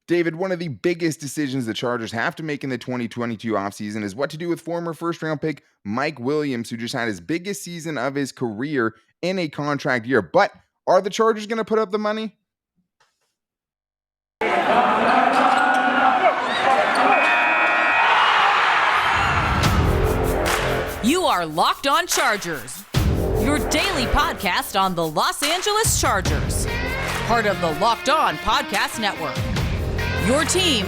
David, one of the biggest decisions the Chargers have to make in the 2022 offseason is what to do with former first-round pick Mike Williams, who just had his biggest season of his career in a contract year. But are the Chargers going to put up the money? You are Locked On Chargers, your daily podcast on the Los Angeles Chargers, part of the Locked On Podcast Network, your team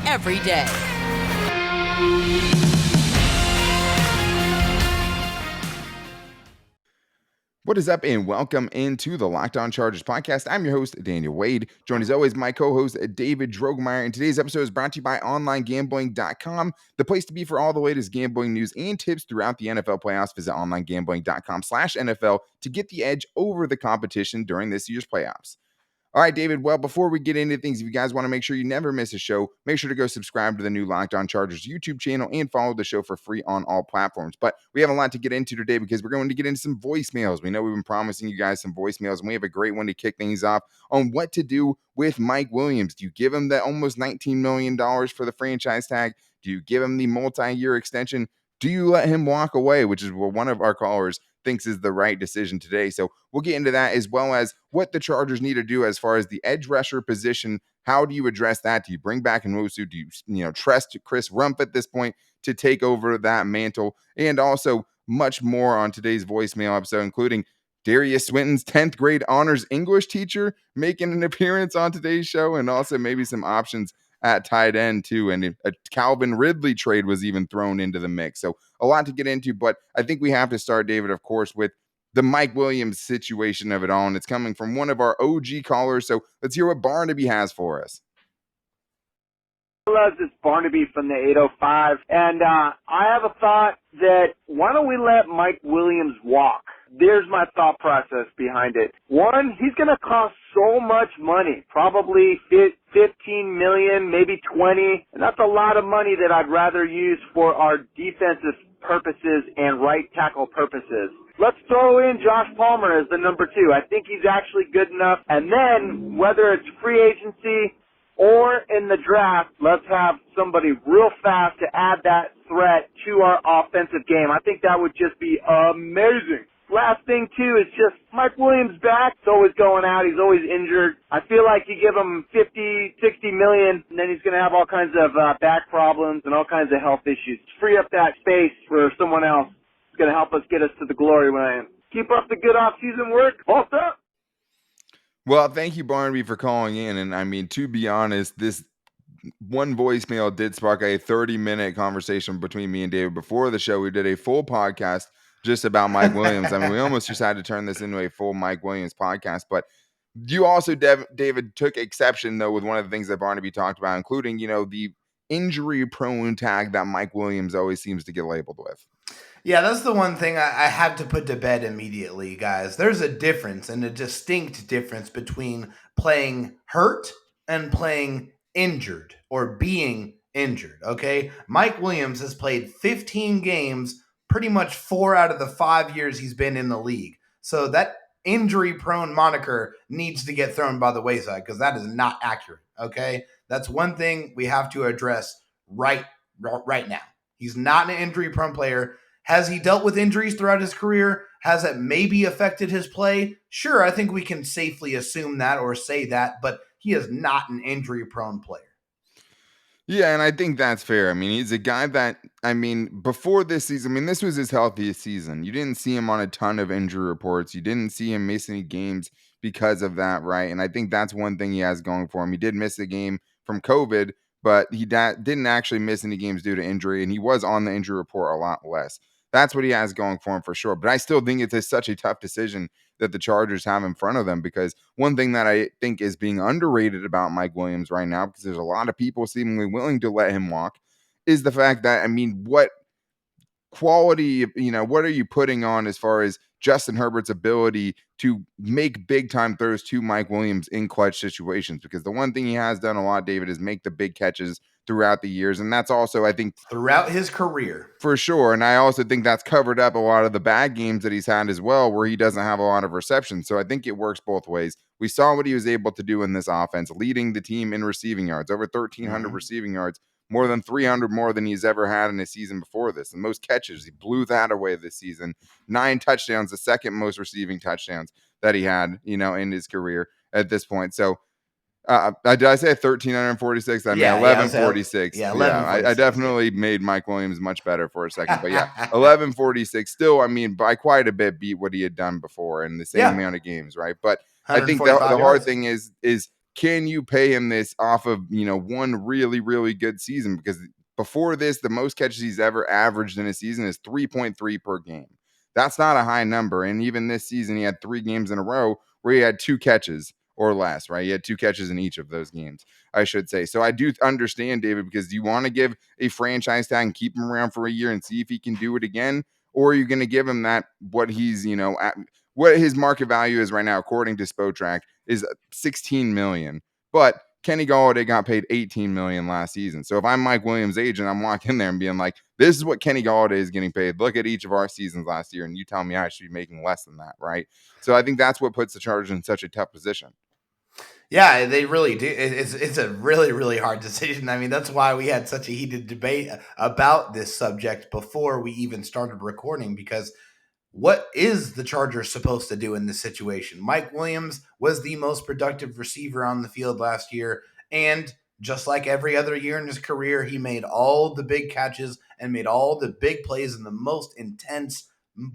every day. What is up, and welcome into the Locked On Chargers podcast. I'm your host, Daniel Wade, joined as always my co-host, David Drogemeyer. And today's episode is brought to you by OnlineGambling.com, the place to be for all the latest gambling news and tips throughout the NFL playoffs. Visit OnlineGambling.com/NFL to get the edge over the competition during this year's playoffs. All right, David. Well, before we get into things, if you guys want to make sure you never miss a show, make sure to go subscribe to the new Locked On Chargers YouTube channel and follow the show for free on all platforms. But we have a lot to get into today because we're going to get into some voicemails. We know we've been promising you guys some voicemails, and we have a great one to kick things off on what to do with Mike Williams. Do you give him that almost $19 million for the franchise tag? Do you give him the multi-year extension? Do you let him walk away, which is what one of our callers thinks is the right decision today? So we'll get into that, as well as what the Chargers need to do as far as the edge rusher position. How do you address that? Do you bring back Nwosu? Do you trust Chris Rumph at this point to take over that mantle? And also much more on today's voicemail episode, including Darius Swinton's 10th grade honors English teacher making an appearance on today's show, and also maybe some options at tight end too. And a Calvin Ridley trade was even thrown into the mix. So a lot to get into, but I think we have to start, David, of course, with the Mike Williams situation of it all. And it's coming from one of our OG callers. So let's hear what Barnaby has for us. This is Barnaby from the 805. And I have a thought that why don't we let Mike Williams walk? There's my thought process behind it. One, he's going to cost so much money, probably $15 million, maybe 20, and that's a lot of money that I'd rather use for our defensive purposes and right tackle purposes. Let's throw in Josh Palmer as the number 2. I think he's actually good enough. And then, whether it's free agency or in the draft, let's have somebody real fast to add that threat to our offensive game. I think that would just be amazing. Last thing, too, is just Mike Williams back. He's always going out. He's always injured. I feel like you give him 50, 60 million, and then he's going to have all kinds of back problems and all kinds of health issues. Free up that space for someone else. It's going to help us get us to the glory land. Keep up the good off-season work. What's up? Well, thank you, Barnaby, for calling in. And I mean, to be honest, this one voicemail did spark a 30-minute conversation between me and David. Before the show, we did a full podcast just about Mike Williams. I mean, we almost just had to turn this into a full Mike Williams podcast. But you also, David, took exception, though, with one of the things that Barnaby talked about, including, the injury-prone tag that Mike Williams always seems to get labeled with. Yeah, that's the one thing I had to put to bed immediately, guys. There's a difference, and a distinct difference between playing hurt and playing injured or being injured, okay? Mike Williams has played 15 games pretty much 4 out of the 5 years he's been in the league. So that injury-prone moniker needs to get thrown by the wayside because that is not accurate, okay? That's one thing we have to address right now. He's not an injury-prone player. Has he dealt with injuries throughout his career? Has it maybe affected his play? Sure, I think we can safely assume that or say that, but he is not an injury-prone player. Yeah, and I think that's fair. I mean, he's a guy that, before this season, this was his healthiest season. You didn't see him on a ton of injury reports. You didn't see him miss any games because of that, right? And I think that's one thing he has going for him. He did miss a game from COVID, but he didn't actually miss any games due to injury, and he was on the injury report a lot less. That's what he has going for him for sure. But I still think it's such a tough decision that the Chargers have in front of them, because one thing that I think is being underrated about Mike Williams right now, because there's a lot of people seemingly willing to let him walk, is the fact that, what quality, what are you putting on as far as Justin Herbert's ability to make big time throws to Mike Williams in clutch situations? Because the one thing he has done a lot, David, is make the big catches throughout the years. And that's also, I think, throughout his career, for sure. And I also think that's covered up a lot of the bad games that he's had as well, where he doesn't have a lot of receptions. So I think it works both ways. We saw what he was able to do in this offense, leading the team in receiving yards, over 1,300 Mhm. receiving yards, more than 300 more than he's ever had in a season before this. And most catches, he blew that away this season. 9 touchdowns, the second most receiving touchdowns that he had, in his career at this point. So did I say 1,346? I mean Yeah, I was at 1146. Yeah, I 11:46. Yeah. definitely made Mike Williams much better for a second, but yeah, 1146 still. I mean, by quite a bit beat what he had done before in the same Yeah, amount of games, right? But I think the 145 hard yards. thing is can you pay him this off of one really really good season? Because before this, the most catches he's ever averaged in a season is 3.3 per game. That's not a high number, and even this season, he had 3 games in a row where he had 2 catches or less, right? He had 2 catches in each of those games, I should say. So I do understand, David, because you want to give a franchise tag and keep him around for a year and see if he can do it again, or are you going to give him that what he's, what his market value is right now, according to Spotrac, is 16 million. But Kenny Galladay got paid 18 million last season. So if I'm Mike Williams' agent, I'm walking there and being like, this is what Kenny Galladay is getting paid. Look at each of our seasons last year, and you tell me I should be making less than that, right? So I think that's what puts the Chargers in such a tough position. Yeah, they really do. It's a really really hard decision. I mean, that's why we had such a heated debate about this subject before we even started recording, because what is the Chargers supposed to do in this situation? Mike Williams was the most productive receiver on the field last year, and just like every other year in his career, he made all the big catches and made all the big plays in the most intense,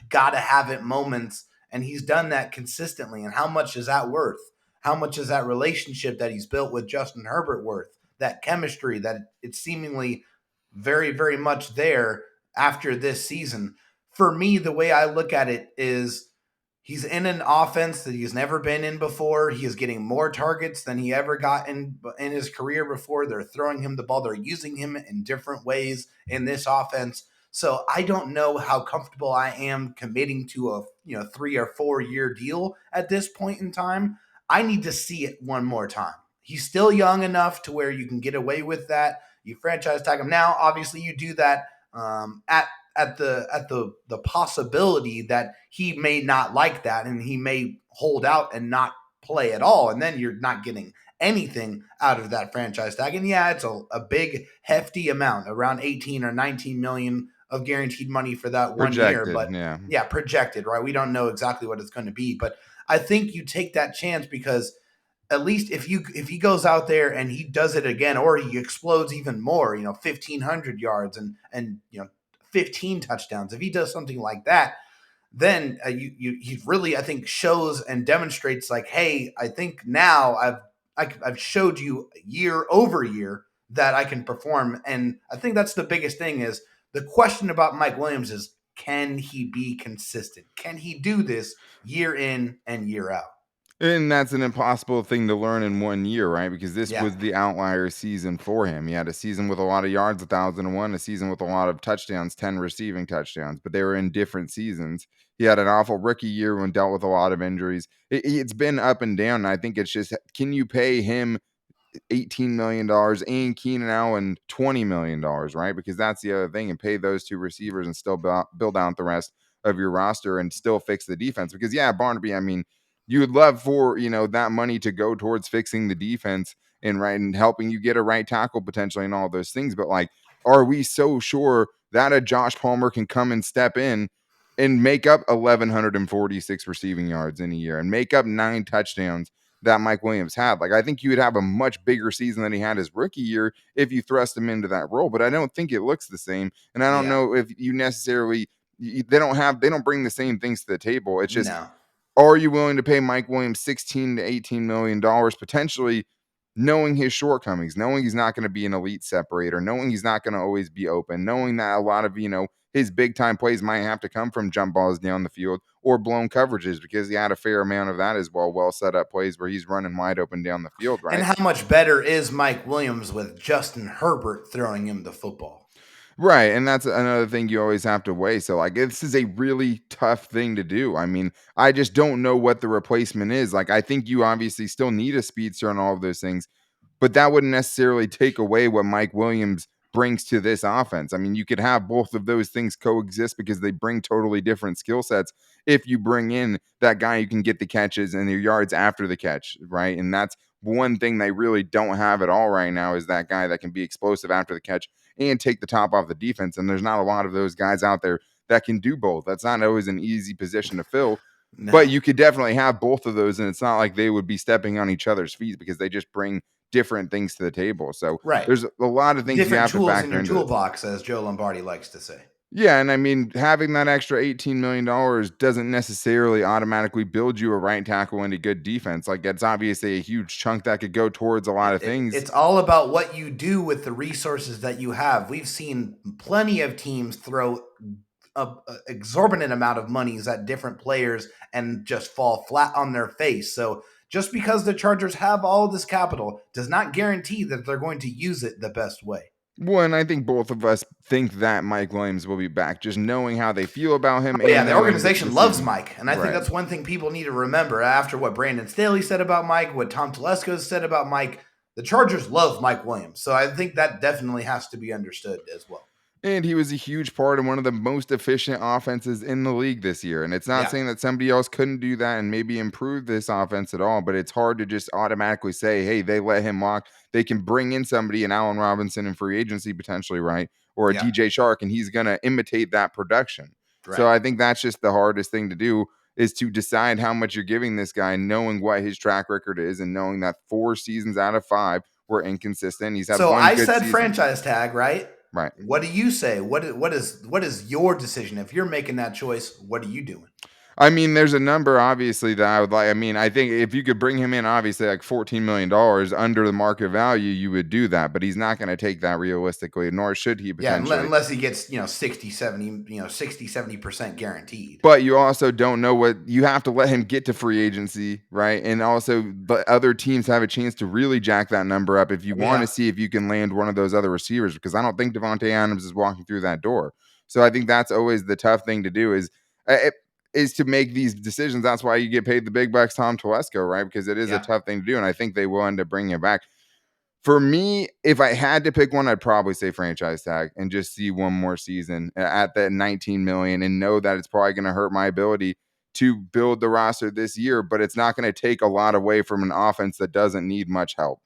gotta have it moments, and he's done that consistently. And how much is that worth? How much is that relationship that he's built with Justin Herbert worth? That chemistry that it's seemingly very, very much there after this season. For me, the way I look at it is he's in an offense that he's never been in before. He is getting more targets than he ever got in his career before. They're throwing him the ball. They're using him in different ways in this offense. So I don't know how comfortable I am committing to a 3 or 4 year deal at this point in time. I need to see it one more time. He's still young enough to where you can get away with that. You franchise tag him now. Obviously, you do that at the possibility that he may not like that and he may hold out and not play at all, and then you're not getting anything out of that franchise tag. And yeah, it's a big hefty amount, around 18 or 19 million of guaranteed money for that 1 year. Projected, But yeah. yeah, projected, right? We don't know exactly what it's going to be, but I think you take that chance because at least if he goes out there and he does it again, or he explodes even more, 1,500 yards and 15 touchdowns, if he does something like that, then he really, I think, shows and demonstrates like, hey, I think now I've showed you year over year that I can perform. And I think that's the biggest thing. Is the question about Mike Williams is, can he be consistent? Can he do this year in and year out? And that's an impossible thing to learn in 1 year, right? Because this Yeah. was the outlier season for him. He had a season with a lot of yards, 1,001, a season with a lot of touchdowns, 10 receiving touchdowns, but they were in different seasons. He had an awful rookie year when dealt with a lot of injuries. It's been up and down. And I think it's just, can you pay him $18 million and Keenan Allen $20 million, right? Because that's the other thing, and pay those two receivers and still build out the rest of your roster and still fix the defense. Because yeah, Barnaby, I mean, you would love for that money to go towards fixing the defense and helping you get a right tackle potentially and all those things. But like, are we so sure that a Josh Palmer can come and step in and make up 1,146 receiving yards in a year and make up 9 touchdowns that Mike Williams had? Like, I think you would have a much bigger season than he had his rookie year if you thrust him into that role. But I don't think it looks the same. And I don't Yeah. know if you necessarily, they don't bring the same things to the table. It's just, No. are you willing to pay Mike Williams 16 to 18 million dollars potentially, knowing his shortcomings, knowing he's not going to be an elite separator, knowing he's not going to always be open, knowing that a lot of, his big time plays might have to come from jump balls down the field or blown coverages, because he had a fair amount of that as well set up plays where he's running wide open down the field, And right? how much better is Mike Williams with Justin Herbert throwing him the football? Right, and that's another thing you always have to weigh. So, like, this is a really tough thing to do. I mean, I just don't know what the replacement is. Like, I think you obviously still need a speedster and all of those things, but that wouldn't necessarily take away what Mike Williams brings to this offense. I mean, you could have both of those things coexist because they bring totally different skill sets. If you bring in that guy who can get the catches and your yards after the catch, right? And that's one thing they really don't have at all right now, is that guy that can be explosive after the catch and take the top off the defense. And there's not a lot of those guys out there that can do both. That's not always an easy position to fill. No. But you could definitely have both of those, and it's not like they would be stepping on each other's feet because they just bring different things to the table. So Right. there's a lot of things you Different have to tools in factor your into this. toolbox, as Joe Lombardi likes to say. Yeah, and I mean, having that extra $18 million doesn't necessarily automatically build you a right tackle and a good defense. Like, it's obviously a huge chunk that could go towards a lot of things. It's all about what you do with the resources that you have. We've seen plenty of teams throw a exorbitant amount of monies at different players and just fall flat on their face. So just because the Chargers have all this capital does not guarantee that they're going to use it the best way. Well, and I think both of us think that Mike Williams will be back, just knowing how they feel about him. Oh, yeah, and the knowing organization the loves season. Mike, and I think Right. that's one thing people need to remember after what Brandon Staley said about Mike, what Tom Telesco said about Mike. The Chargers love Mike Williams, so I think that definitely has to be understood as well. And he was a huge part of one of the most efficient offenses in the league this year. And it's not Yeah. saying that somebody else couldn't do that and maybe improve this offense at all, but it's hard to just automatically say, hey, they let him walk. They can bring in somebody, in Allen Robinson in free agency potentially, right? Or a Yeah. DJ Shark, and he's going to imitate that production. So Right. I think that's just the hardest thing to do, is to decide how much you're giving this guy, knowing what his track record is and knowing that 4 seasons out of 5 were inconsistent. He's had So one I good said season. franchise tag, right? Right. What do you say? What is your decision? If you're making that choice, what are you doing? I mean, there's a number obviously that I would like. I mean, I think if you could bring him in, obviously like $14 million under the market value, you would do that. But he's not going to take that realistically, nor should he Yeah, potentially. unless he gets, 60, 70, 70% guaranteed. But you also don't know what you have to let him get to free agency, right? And also, but other teams have a chance to really jack that number up if you want to see if you can land one of those other receivers, because I don't think Devontae Adams is walking through that door. So I think that's always the tough thing to do is to make these decisions. That's why you get paid the big bucks, Tom Telesco, right? Because it is a tough thing to do, and I think they will end up bringing it back. For me, if I had to pick one, I'd probably say franchise tag and just see one more season at that 19 million and know that it's probably going to hurt my ability to build the roster this year, but it's not going to take a lot away from an offense that doesn't need much help.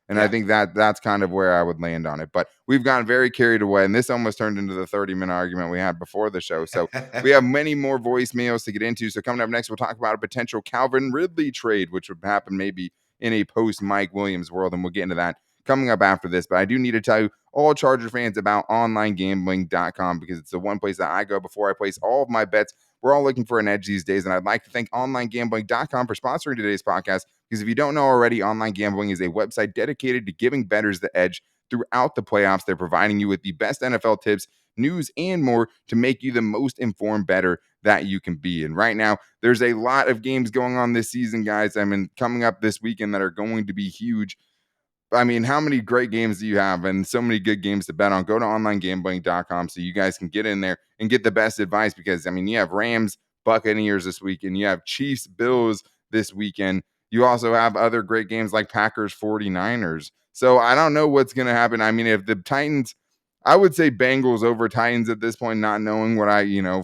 And I think that's kind of where I would land on it. But we've gotten very carried away, and this almost turned into the 30-minute argument we had before the show. So we have many more voicemails to get into. So coming up next, we'll talk about a potential Calvin Ridley trade, which would happen maybe in a post-Mike Williams world, and we'll get into that coming up after this. But I do need to tell you, all Charger fans, about onlinegambling.com, because it's the one place that I go before I place all of my bets. We're all looking for an edge these days, and I'd like to thank onlinegambling.com for sponsoring today's podcast, because if you don't know already, Online Gambling is a website dedicated to giving bettors the edge throughout the playoffs. They're providing you with the best NFL tips, news, and more to make you the most informed bettor that you can be. And right now, there's a lot of games going on this season, guys. I mean, coming up this weekend that are going to be huge. I mean, how many great games do you have and so many good games to bet on? Go to onlinegambling.com so you guys can get in there and get the best advice, because, I mean, you have Rams, Buccaneers this weekend. You have Chiefs, Bills this weekend. You also have other great games like Packers, 49ers. So I don't know what's going to happen. I mean, if the Titans, I would say Bengals over Titans at this point, not knowing what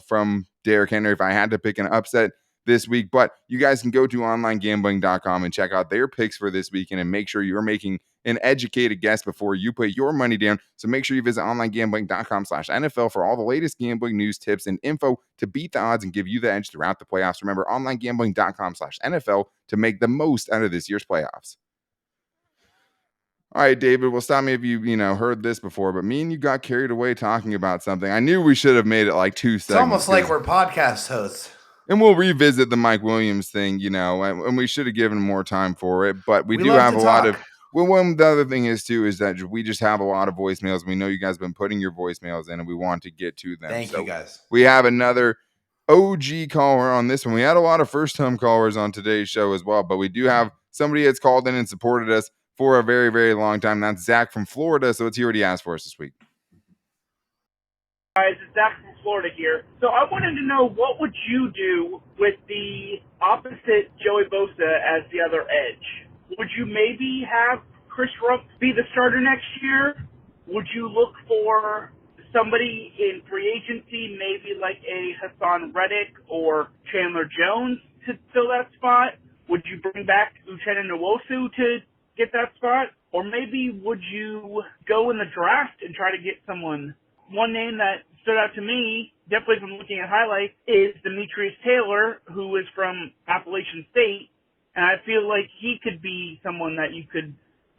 from Derrick Henry, if I had to pick an upset this week. But you guys can go to onlinegambling.com and check out their picks for this weekend and make sure you're making an educated guess before you put your money down. So make sure you visit onlinegambling.com/NFL for all the latest gambling news, tips, and info to beat the odds and give you the edge throughout the playoffs. Remember, onlinegambling.com/NFL to make the most out of this year's playoffs. All right, David, well, stop me if you heard this before, but me and you got carried away talking about something. I knew we should have made it like 2 segments. It's almost like we're podcast hosts. And we'll revisit the Mike Williams thing, and we should have given more time for it. But we do love have to a lot of. talk. Well, the other thing is too is that we just have a lot of voicemails. We know you guys have been putting your voicemails in, and we want to get to them. Thank you, guys. We have another OG caller on this one. We had a lot of first-time callers on today's show as well, but we do have somebody that's called in and supported us for a very, very long time. That's Zach from Florida. So let's hear what he asked for us this week. Guys, it's Zach from Florida here. So I wanted to know, what would you do with the opposite Joey Bosa as the other edge? Would you maybe have Chris Rumpf be the starter next year? would you look for somebody in free agency, maybe like a Hassan Reddick or Chandler Jones to fill that spot? Would you bring back Uchenna Nwosu to get that spot? Or maybe would you go in the draft and try to get someone? One name that stood out to me, definitely from looking at highlights, is Demetrius Taylor, who is from Appalachian State. And I feel like he could be someone that you could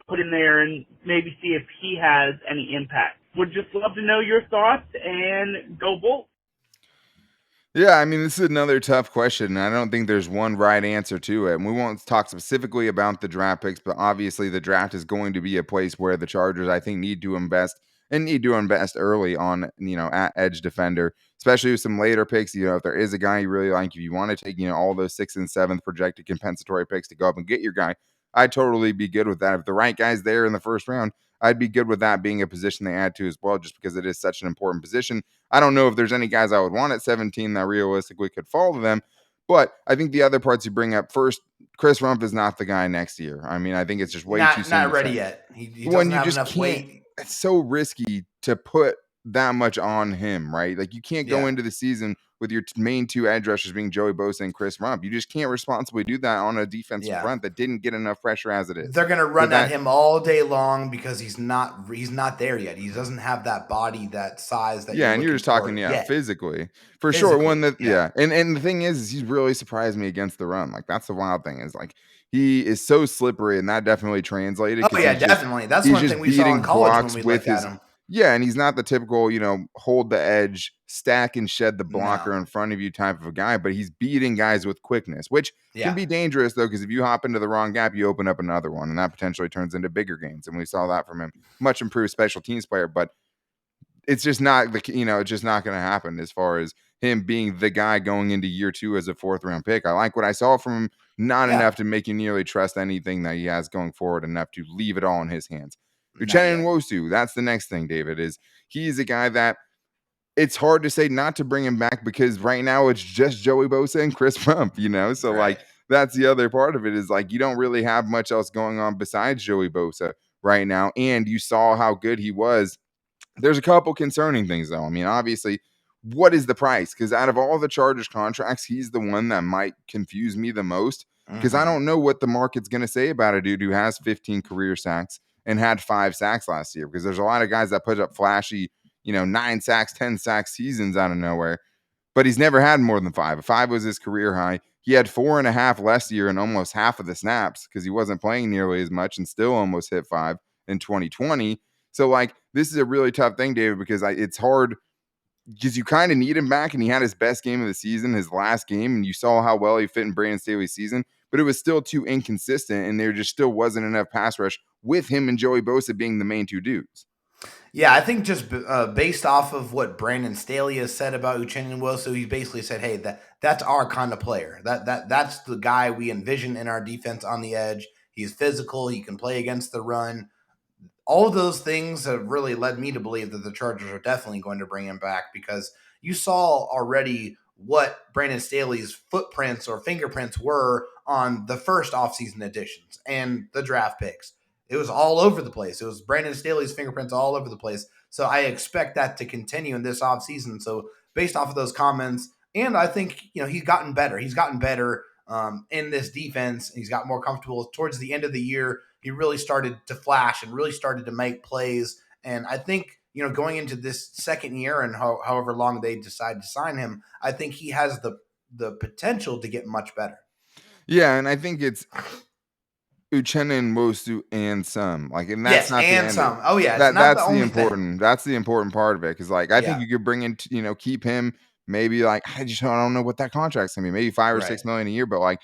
put in there and maybe see if he has any impact. Would just love to know your thoughts, and go Bolts. Yeah, I mean, this is another tough question. I don't think there's one right answer to it. And we won't talk specifically about the draft picks, but obviously the draft is going to be a place where the Chargers, I think, need to invest and need to invest early on, at edge defender, especially with some later picks. If there is a guy you really like, if you want to take, all those 6th and 7th projected compensatory picks to go up and get your guy, I'd totally be good with that. If the right guy's there in the first round, I'd be good with that being a position they add to as well, just because it is such an important position. I don't know if there's any guys I would want at 17 that realistically could fall to them. But I think the other parts you bring up first, Chris Rumpf is not the guy next year. I mean, I think it's just way too soon. Not ready yet. He When doesn't you have just enough can't, weight. it's so risky to put that much on him, right? Like you can't go Yeah. into the season with your main 2 edge rushers being Joey Bosa and Chris Rumpf. You just can't responsibly do that on a defensive Yeah. front that didn't get enough pressure as it is. They're going to run So at him all day long because he's not there yet. He doesn't have that body, that size that Yeah, you're and you're looking just talking, for yet. physically. For sure. One Physically, that, yeah. And the thing is he's really surprised me against the run. Like, that's the wild thing is, like, he is so slippery, and that definitely translated Oh because yeah, definitely. That's he's one just thing we saw in beating college when blocks we with looked at his, him. yeah, and he's not the typical, hold the edge, stack and shed the blocker No. in front of you type of a guy, but he's beating guys with quickness, which can Yeah. be dangerous, though, because if you hop into the wrong gap, you open up another one, and that potentially turns into bigger gains. And we saw that from him. Much improved special teams player, but it's just not it's just not going to happen as far as him being the guy going into year 2 as a 4th round pick. I like what I saw from him, not Yeah. enough to make you nearly trust anything that he has going forward, enough to leave it all in his hands. Not Uchenna yet. Nwosu, that's the next thing, David, is he's a guy that it's hard to say not to bring him back because right now it's just Joey Bosa and Chris Rumpf. So Right. like that's the other part of it is like you don't really have much else going on besides Joey Bosa right now. And you saw how good he was. There's a couple concerning things, though. I mean, obviously, what is the price? Because out of all the Chargers contracts, he's the one that might confuse me the most because I Mhm. don't know what the market's going to say about a dude who has 15 career sacks and had 5 sacks last year. Because there's a lot of guys that put up flashy, 9 sacks, 10 sack seasons out of nowhere, but he's never had more than 5. 5 was his career high. He had 4.5 last year and almost half of the snaps because he wasn't playing nearly as much and still almost hit 5 in 2020. So, like, this is a really tough thing, David, because it's hard because you kind of need him back, and he had his best game of the season, his last game, and you saw how well he fit in Brandon Staley's season, but it was still too inconsistent, and there just still wasn't enough pass rush with him and Joey Bosa being the main 2 dudes. Yeah, I think just based off of what Brandon Staley has said about Uchenna Nwosu, he basically said, "Hey, that's our kind of player. That's the guy we envision in our defense on the edge. He's physical. He can play against the run. All of those things have really led me to believe that the Chargers are definitely going to bring him back because you saw already what Brandon Staley's footprints or fingerprints were on the first offseason additions and the draft picks. It was all over the place. It was Brandon Staley's fingerprints all over the place. So I expect that to continue in this offseason. So based off of those comments, and I think he's gotten better. He's gotten better in this defense. He's got more comfortable towards the end of the year. He really started to flash and really started to make plays. And I think, going into this second year and however long they decide to sign him, I think he has the potential to get much better. Yeah, and I think it's Uchenna and Nwosu and some. Like, and that's Yes, not the and end. some. Oh yeah, it's not the That's the only thing. important. That's the important part of it. Because like I think Yeah, you could bring in, keep him maybe like I don't know what that contract's gonna be. Maybe 5 or right. 6 million a year, but like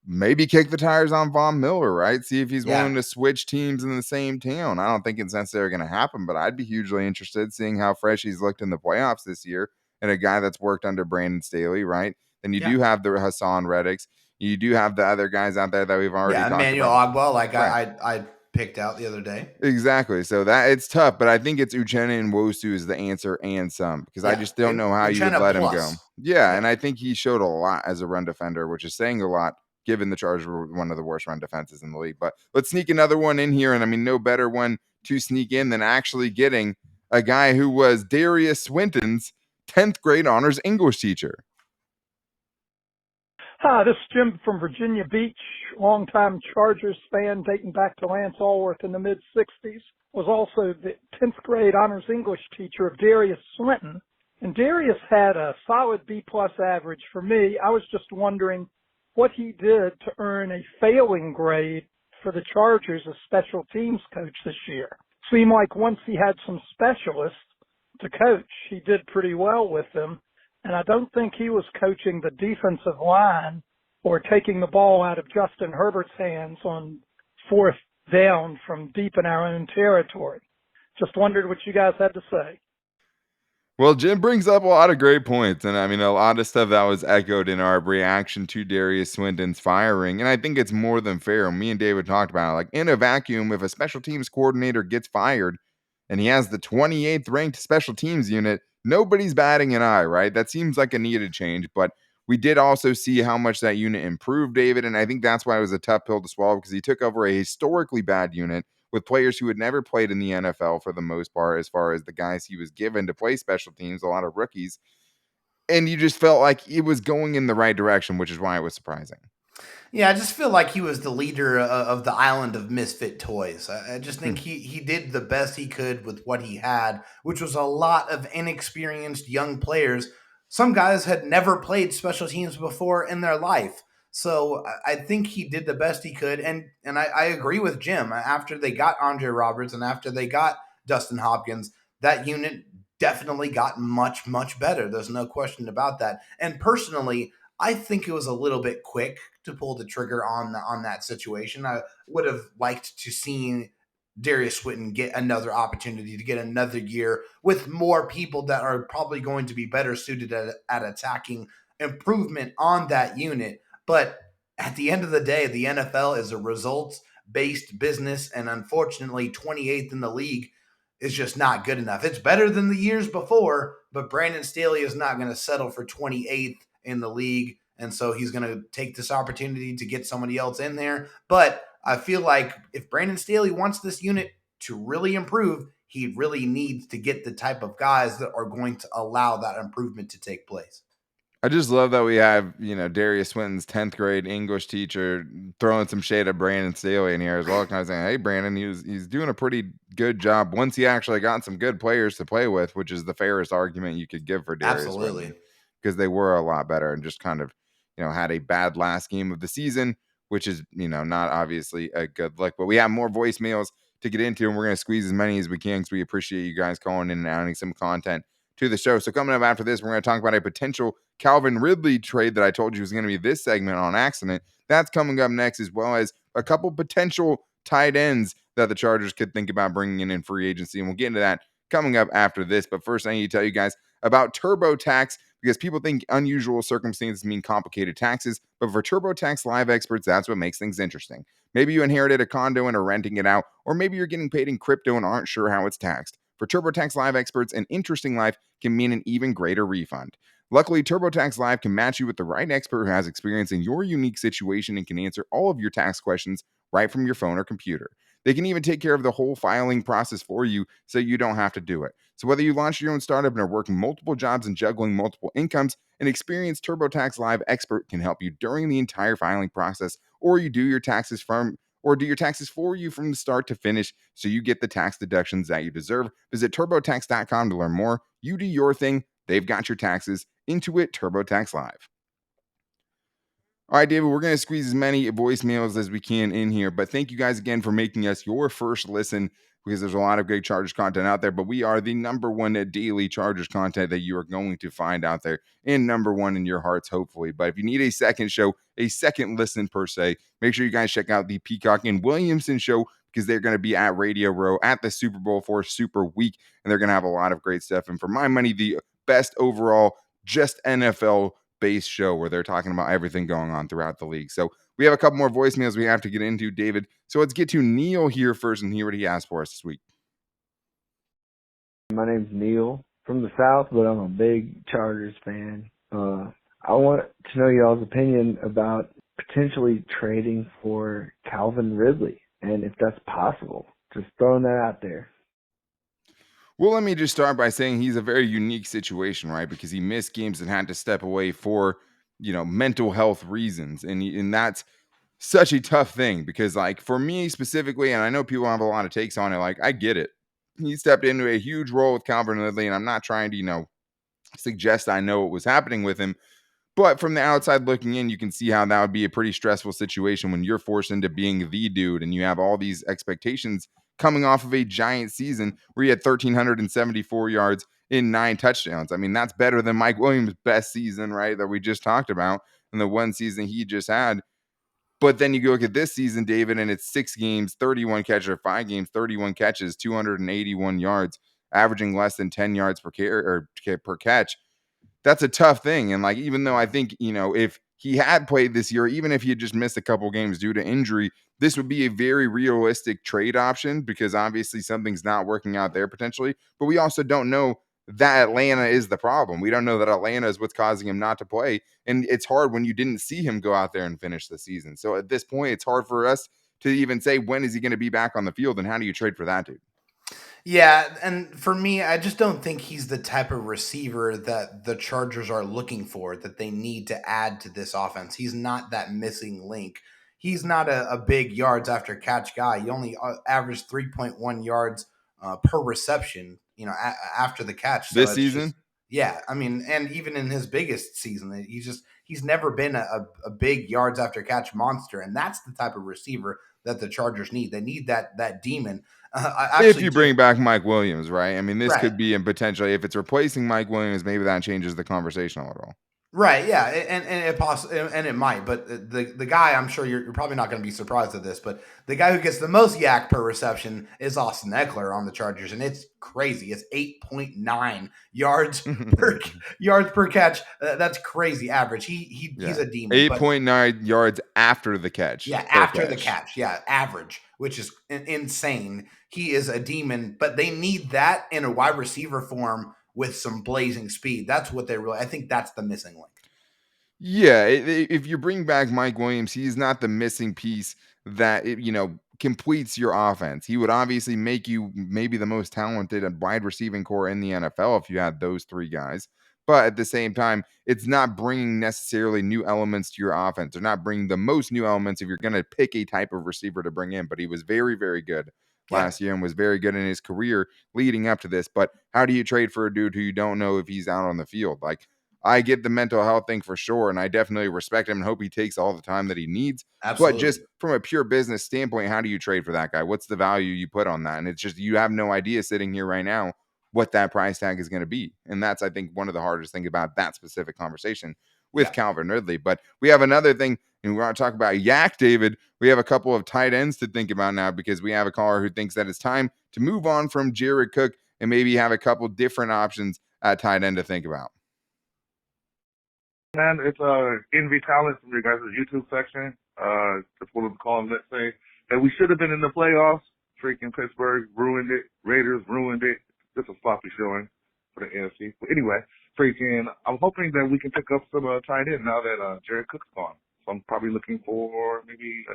maybe kick the tires on Von Miller, right? See if he's willing Yeah, to switch teams in the same town. I don't think it's necessarily going to happen, but I'd be hugely interested seeing how fresh he's looked in the playoffs this year and a guy that's worked under Brandon Staley, right? Then you do yeah, have the Hassan Reddicks. You do have the other guys out there that we've already yeah. talked Emmanuel about. Ogba, like Right. I picked out the other day. Exactly. So that it's tough, but I think it's Uchenna and Nwosu is the answer and some because I Yeah, just don't know how you would Uchenna let him go. plus. Yeah, Yeah, and I think he showed a lot as a run defender, which is saying a lot given the Chargers were one of the worst run defenses in the league. But let's sneak another one in here, and I mean, no better one to sneak in than actually getting a guy who was Darius Swinton's 10th grade honors English teacher. Hi, this is Jim from Virginia Beach, longtime Chargers fan dating back to Lance Allworth in the mid-'60s. Was also the 10th grade honors English teacher of Darius Swinton. And Darius had a solid B-plus average for me. I was just wondering what he did to earn a failing grade for the Chargers as special teams coach this year. Seemed like once he had some specialists to coach, he did pretty well with them. And I don't think he was coaching the defensive line or taking the ball out of Justin Herbert's hands on fourth down from deep in our own territory. Just wondered what you guys had to say. Well, Jim brings up a lot of great points, and I mean, a lot of stuff that was echoed in our reaction to Darius Swinton's firing, and I think it's more than fair. Me and David talked about it. Like, in a vacuum, if a special teams coordinator gets fired and he has the 28th ranked special teams unit, nobody's batting an eye, right? That seems like a needed change, but we did also see how much that unit improved, David, and I think that's why it was a tough pill to swallow, because he took over a historically bad unit with players who had never played in the NFL for the most part, as far as the guys he was given to play special teams, a lot of rookies. And you just felt like it was going in the right direction, which is why it was surprising. Yeah, I just feel like he was the leader of the island of misfit toys. I just think he did the best he could with what he had, which was a lot of inexperienced young players. Some guys had never played special teams before in their life. So I think he did the best he could. And I agree with Jim. After they got Andre Roberts and after they got Dustin Hopkins, that unit definitely got much, much better. There's no question about that. And personally, I think it was a little bit quick to pull the trigger on that situation. I would have liked to see Darius Swinton get another opportunity to get another year with more people that are probably going to be better suited at attacking improvement on that unit. But at the end of the day, the NFL is a results-based business, and unfortunately, 28th in the league is just not good enough. It's better than the years before, but Brandon Staley is not going to settle for 28th in the league, and so he's going to take this opportunity to get somebody else in there. But I feel like if Brandon Staley wants this unit to really improve, he really needs to get the type of guys that are going to allow that improvement to take place. I just love that we have, Darius Swinton's 10th grade English teacher throwing some shade at Brandon Staley in here as well, kind of saying, hey, Brandon, he's doing a pretty good job once he actually got some good players to play with, which is the fairest argument you could give for Darius Swinton, because they were a lot better and just kind of, had a bad last game of the season, which is, not obviously a good look. But we have more voicemails to get into, and we're going to squeeze as many as we can because we appreciate you guys calling in and adding some content to the show. So coming up after this, we're going to talk about a potential Calvin Ridley trade that I told you was going to be this segment on accident. That's coming up next, as well as a couple potential tight ends that the Chargers could think about bringing in free agency. And we'll get into that coming up after this. But first, I need to tell you guys about TurboTax, because people think unusual circumstances mean complicated taxes. But for TurboTax Live experts, that's what makes things interesting. Maybe you inherited a condo and are renting it out, or maybe you're getting paid in crypto and aren't sure how it's taxed. For TurboTax Live experts, an interesting life can mean an even greater refund. Luckily, TurboTax Live can match you with the right expert who has experience in your unique situation and can answer all of your tax questions right from your phone or computer. They can even take care of the whole filing process for you so you don't have to do it. So whether you launch your own startup and are working multiple jobs and juggling multiple incomes, an experienced TurboTax Live expert can help you during the entire filing process, or do your taxes for you from the start to finish so you get the tax deductions that you deserve. Visit TurboTax.com to learn more. You do your thing. They've got your taxes. Intuit TurboTax Live. All right, David, we're going to squeeze as many voicemails as we can in here, but thank you guys again for making us your first listen, because there's a lot of great Chargers content out there, but we are the number one daily Chargers content that you are going to find out there, and number one in your hearts, hopefully. But if you need a second show, a second listen per se, make sure you guys check out the Peacock and Williamson show, because they're going to be at Radio Row at the Super Bowl for Super Week, and they're going to have a lot of great stuff. And for my money, the best overall just NFL based show where they're talking about everything going on throughout the league. So we have a couple more voicemails we have to get into, David. So let's get to Neil here first and hear what he asked for us this week. My name's Neil from the South, but I'm a big Chargers fan. I want to know y'all's opinion about potentially trading for Calvin Ridley. and if that's possible. Just throwing that out there. Well, let me just start by saying he's a very unique situation, right? Because he missed games and had to step away for, mental health reasons. And that's such a tough thing because, like, for me specifically, and I know people have a lot of takes on it, like, I get it. He stepped into a huge role with Calvin Ridley, and I'm not trying to, suggest I know what was happening with him. But from the outside looking in, you can see how that would be a pretty stressful situation when you're forced into being the dude and you have all these expectations coming off of a giant season where he had 1,374 yards in 9 touchdowns. I mean, that's better than Mike Williams' best season, right? That we just talked about, and the one season he just had. But then you go look at this season, David, and it's 6 games, 31 catches, or 5 games, 31 catches, 281 yards, averaging less than 10 yards per catch. That's a tough thing. And, like, even though I think, if he had played this year, even if he had just missed a couple games due to injury, this would be a very realistic trade option because obviously something's not working out there potentially. But we also don't know that Atlanta is the problem. We don't know that Atlanta is what's causing him not to play. And it's hard when you didn't see him go out there and finish the season. So at this point, it's hard for us to even say when is he going to be back on the field and how do you trade for that dude? Yeah, and for me, I just don't think he's the type of receiver that the Chargers are looking for, that they need to add to this offense. He's not that missing link. He's not a big yards after catch guy. He only averaged 3.1 yards per reception, after the catch. So This it's just, season? yeah, I mean, and even in his biggest season, he's never been a big yards after catch monster, and that's the type of receiver that the Chargers need. They need that demon. I If actually you do. bring back Mike Williams, right? I mean, this Right. could be, and potentially, if it's replacing Mike Williams, maybe that changes the conversation a little. Right, yeah, and it might, but the guy, I'm sure you're probably not going to be surprised at this, but the guy who gets the most yak per reception is Austin Eckler on the Chargers, and it's crazy. It's 8.9 yards per catch. That's crazy average. He's Yeah. a demon, but 8.9 yards after the catch yeah, per after the catch. catch, yeah, average, which is insane. He is a demon, but they need that in a wide receiver form with some blazing speed. That's what I think that's the missing link. Yeah, if you bring back Mike Williams, he's not the missing piece that completes your offense. He would obviously make you maybe the most talented and wide receiving core in the NFL if you had those three guys. But at the same time, it's not bringing necessarily new elements to your offense. They're not bringing the most new elements if you're going to pick a type of receiver to bring in. But he was very, very good Yeah, last year and was very good in his career leading up to this. But how do you trade for a dude who you don't know if he's out on the field? Like, I get the mental health thing for sure, and I definitely respect him and hope he takes all the time that he needs. But just absolutely. from a pure business standpoint, how do you trade for that guy? What's the value you put on that? And it's just you have no idea sitting here right now what that price tag is going to be. And that's, I think, one of the hardest things about that specific conversation with Yeah, Calvin Ridley. But we have another thing, and we want to talk about Yak, David. We have a couple of tight ends to think about now because we have a caller who thinks that it's time to move on from Jared Cook and maybe have a couple different options at tight end to think about. Man, it's Envy Talent from your guys' YouTube section. Just wanted to call and let's say that we should have been in the playoffs. Freaking Pittsburgh ruined it. Raiders ruined it. Just a sloppy showing for the AFC. But anyway, I'm hoping that we can pick up some tight end now that Jared Cook's gone. So I'm probably looking for maybe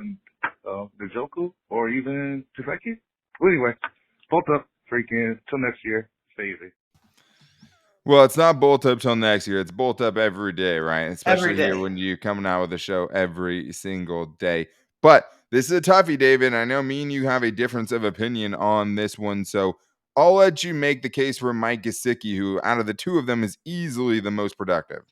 Njoku or even Gesicki. Well, anyway, both up. Till next year. Stay easy. Well, it's not bolt up till next year. It's bolt up every day, right? every Especially here day. when you're coming out with a show every single day. But this is a toughie, David. I know me and you have a difference of opinion on this one. So I'll let you make the case for Mike Gesicki, who out of the two of them is easily the most productive.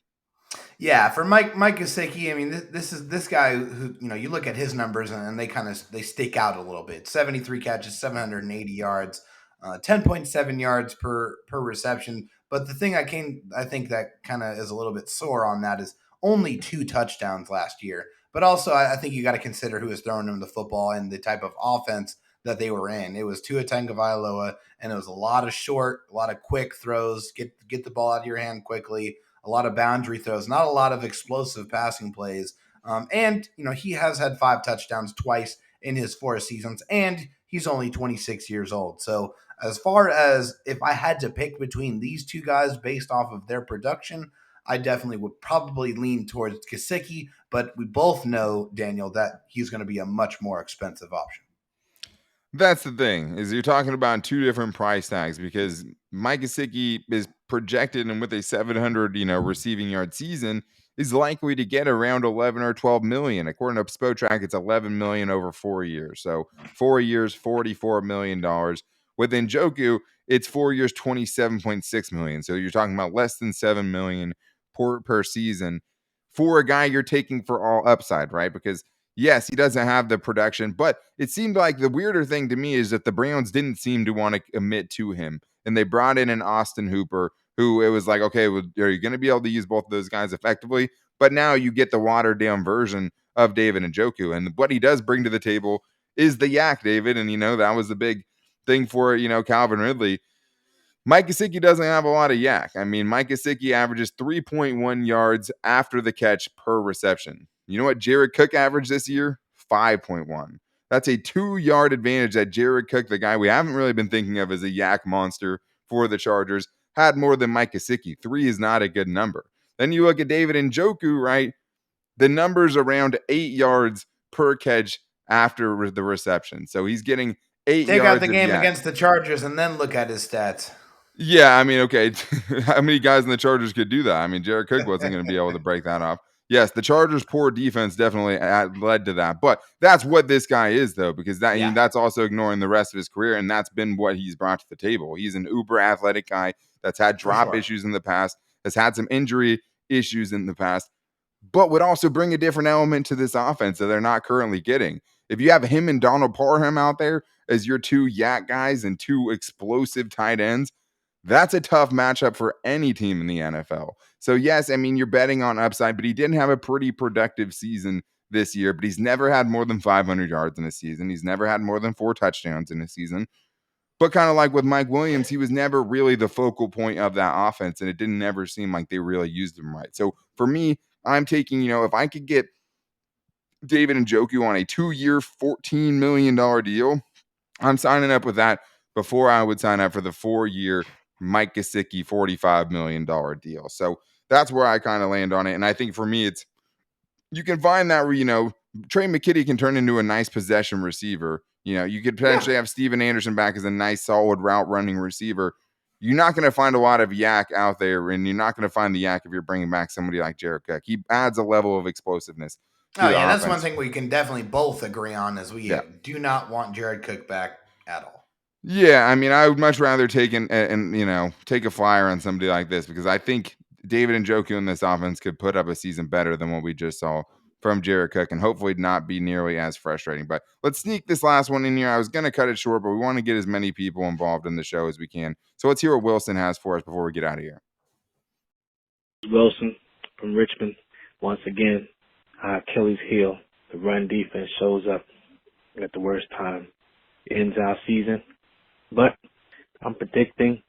Yeah, for Mike Gesicki, I mean, this guy who, you look at his numbers and they stick out a little bit. 73 catches, 780 yards, 10.7 yards per reception. But the thing I think that kind of is a little bit sore on that is only 2 touchdowns last year. But also, I think you got to consider who was throwing him the football and the type of offense that they were in. It was Tua Tagovailoa, and it was a lot of short, a lot of quick throws. Get the ball out of your hand quickly, a lot of boundary throws, not a lot of explosive passing plays. And he has had 5 touchdowns twice in his 4 seasons, and he's only 26 years old. So as far as if I had to pick between these two guys based off of their production, I definitely would probably lean towards Gesicki, but we both know, Daniel, that he's going to be a much more expensive option. That's the thing, is you're talking about two different price tags because Mike Gesicki is projected and with a 700, receiving yard season is likely to get around 11 or 12 million. According to Spotrac, it's 11 million over 4 years. So 4 years, $44 million. With Njoku, it's 4 years, 27.6 million. So you're talking about less than 7 million per season for a guy you're taking for all upside, right? Because yes, he doesn't have the production, but it seemed like the weirder thing to me is that the Browns didn't seem to want to commit to him. And they brought in an Austin Hooper who it was like, okay, well, are you going to be able to use both of those guys effectively? But now you get the watered down version of David Njoku. And what he does bring to the table is the yak, David. And, that was the big thing for, Calvin Ridley. Mike Gesicki doesn't have a lot of yak. I mean, Mike Gesicki averages 3.1 yards after the catch per reception. You know what Jared Cook averaged this year? 5.1. That's a 2-yard advantage that Jared Cook, the guy we haven't really been thinking of as a yak monster for the Chargers, had more than Mike Gesicki. 3 is not a good number. Then you look at David Njoku, right? The number's around 8 yards per catch after the reception. So he's getting 8 Take out the yards of game yak. against the Chargers and then look at his stats. Yeah, I mean, okay. How many guys in the Chargers could do that? I mean, Jared Cook wasn't going to be able to break that off. Yes, the Chargers' poor defense definitely led to that. But that's what this guy is, though, because that's also ignoring the rest of his career, and that's been what he's brought to the table. He's an uber athletic guy that's had drop issues in the past, has had some injury issues in the past, but would also bring a different element to this offense that they're not currently getting. If you have him and Donald Parham out there as your two yak guys and two explosive tight ends, that's a tough matchup for any team in the NFL. So, yes, I mean, you're betting on upside, but he didn't have a pretty productive season this year, but he's never had more than 500 yards in a season. He's never had more than 4 touchdowns in a season. But kind of like with Mike Williams, he was never really the focal point of that offense, and it didn't ever seem like they really used him right. So for me, I'm taking, if I could get David Njoku on a 2-year, $14 million deal, I'm signing up with that before I would sign up for the 4-year Mike Gesicki $45 million deal. So that's where I kind of land on it. And I think for me, it's you can find that where, Trey McKitty can turn into a nice possession receiver. You could potentially have Steven Anderson back as a nice, solid route running receiver. You're not going to find a lot of yak out there, and you're not going to find the yak if you're bringing back somebody like Jared Cook. He adds a level of explosiveness to the That's offense. one thing we can definitely both agree on is we do not want Jared Cook back at all. Yeah, I mean, I would much rather take take a flyer on somebody like this because I think David Njoku in this offense could put up a season better than what we just saw from Jared Cook and hopefully not be nearly as frustrating. But let's sneak this last one in here. I was going to cut it short, but we want to get as many people involved in the show as we can. So let's hear what Wilson has for us before we get out of here. Wilson from Richmond. Once again, Achilles heel. The run defense shows up at the worst time. Ends our season. But I'm predicting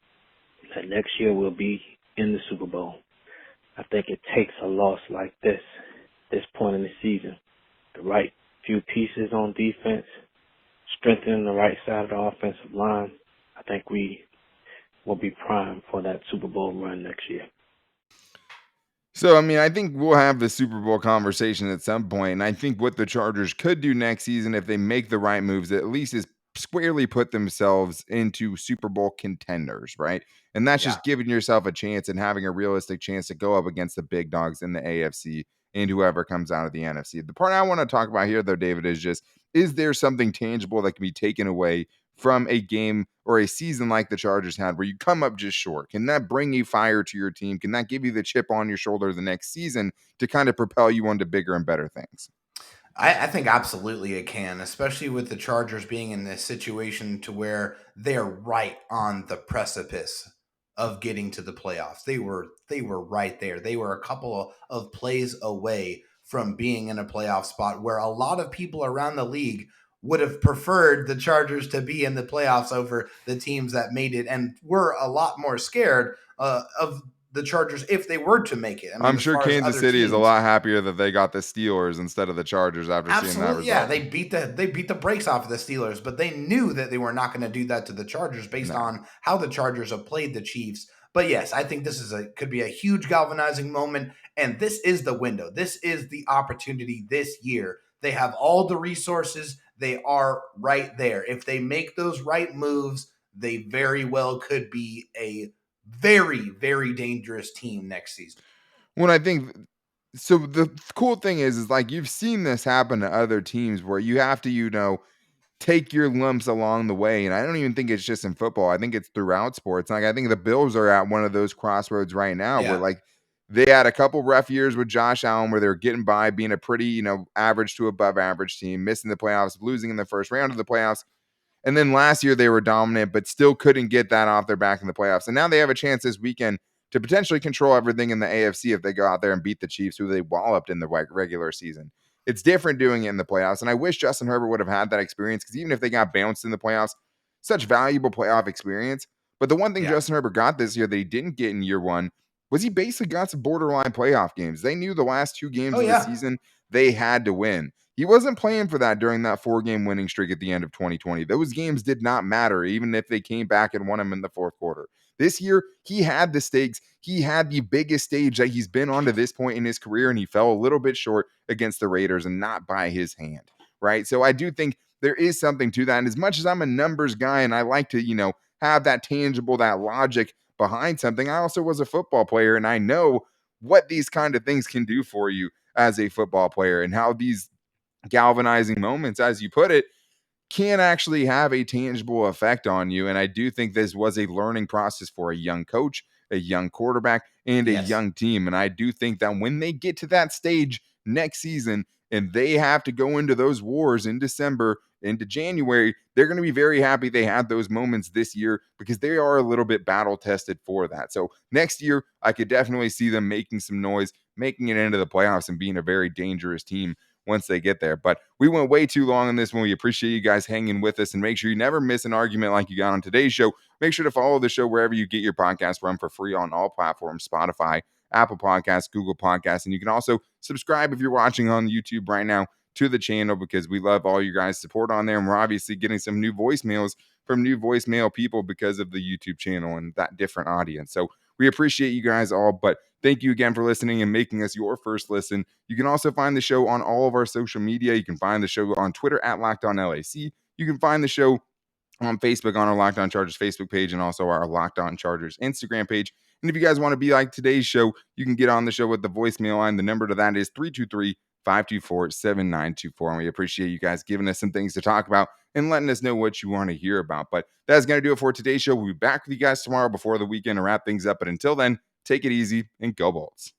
that next year we'll be in the Super Bowl. I think it takes a loss like this point in the season, the right few pieces on defense, strengthening the right side of the offensive line. I think we will be primed for that Super Bowl run next year. So, I mean, I think we'll have the Super Bowl conversation at some point, and I think what the Chargers could do next season if they make the right moves, at least is squarely put themselves into Super Bowl contenders, right? And that's just giving yourself a chance and having a realistic chance to go up against the big dogs in the AFC and whoever comes out of the NFC. The part I want to talk about here, though, David, is there something tangible that can be taken away from a game or a season like the Chargers had where you come up just short? Can that bring you fire to your team? Can that give you the chip on your shoulder the next season to kind of propel you onto bigger and better things? I think absolutely it can, especially with the Chargers being in this situation to where they're right on the precipice of getting to the playoffs. They were right there. They were a couple of plays away from being in a playoff spot where a lot of people around the league would have preferred the Chargers to be in the playoffs over the teams that made it and were a lot more scared of the Chargers if they were to make it. I mean, I'm sure Kansas City is a lot happier that they got the Steelers instead of the Chargers after seeing that result. Yeah, they beat the brakes off of the Steelers, but they knew that they were not going to do that to the Chargers based on how the Chargers have played the Chiefs. But yes, I think this could be a huge galvanizing moment, and this is the window. This is the opportunity this year. They have all the resources. they are right there. If they make those right moves, they very well could be a very, very dangerous team next season. When I think so the cool thing is like you've seen this happen to other teams where you have to, take your lumps along the way. And I don't even think it's just in football. I think it's throughout sports. Like I think the Bills are at one of those crossroads right now where Yeah. like they had a couple rough years with Josh Allen where they're getting by being a pretty, average to above average team, missing the playoffs, losing in the first round of the playoffs. And then last year they were dominant, but still couldn't get that off their back in the playoffs. And now they have a chance this weekend to potentially control everything in the AFC if they go out there and beat the Chiefs, who they walloped in the regular season. It's different doing it in the playoffs. And I wish Justin Herbert would have had that experience because even if they got bounced in the playoffs, such valuable playoff experience. But the one thing Yeah. Justin Herbert got this year that he didn't get in year one was he basically got some borderline playoff games. They knew the last two games Oh, of the yeah. season they had to win. He wasn't playing for that during that 4-game winning streak at the end of 2020. Those games did not matter, even if they came back and won them in the fourth quarter. This year, he had the stakes. He had the biggest stage that he's been on to this point in his career, and he fell a little bit short against the Raiders and not by his hand, right? So I do think there is something to that. And as much as I'm a numbers guy and I like to, have that tangible, that logic behind something, I also was a football player, and I know what these kind of things can do for you as a football player and how these galvanizing moments, as you put it, can actually have a tangible effect on you. And I do think this was a learning process for a young coach, a young quarterback, and a Yes. young team. And I do think that when they get to that stage next season and they have to go into those wars in December, into January, they're going to be very happy they had those moments this year because they are a little bit battle tested for that. So next year, I could definitely see them making some noise, making it into the playoffs, and being a very dangerous team once they get there. But we went way too long on this one. We appreciate you guys hanging with us, and make sure you never miss an argument like you got on today's show. Make sure to follow the show wherever you get your podcast run for free on all platforms: Spotify, Apple Podcasts, Google Podcasts. And you can also subscribe if you're watching on YouTube right now to the channel because we love all you guys' support on there. And we're obviously getting some new voicemails from new voicemail people because of the YouTube channel and that different audience. So we appreciate you guys all, but thank you again for listening and making us your first listen. You can also find the show on all of our social media. You can find the show on Twitter at Locked On LAC. You can find the show on Facebook on our Locked On Chargers Facebook page and also our Locked On Chargers Instagram page. And if you guys want to be like today's show, you can get on the show with the voicemail line. The number to that is 323-524-7924. And we appreciate you guys giving us some things to talk about and letting us know what you want to hear about. But that's going to do it for today's show. We'll be back with you guys tomorrow before the weekend to wrap things up. But until then, take it easy and go Bolts.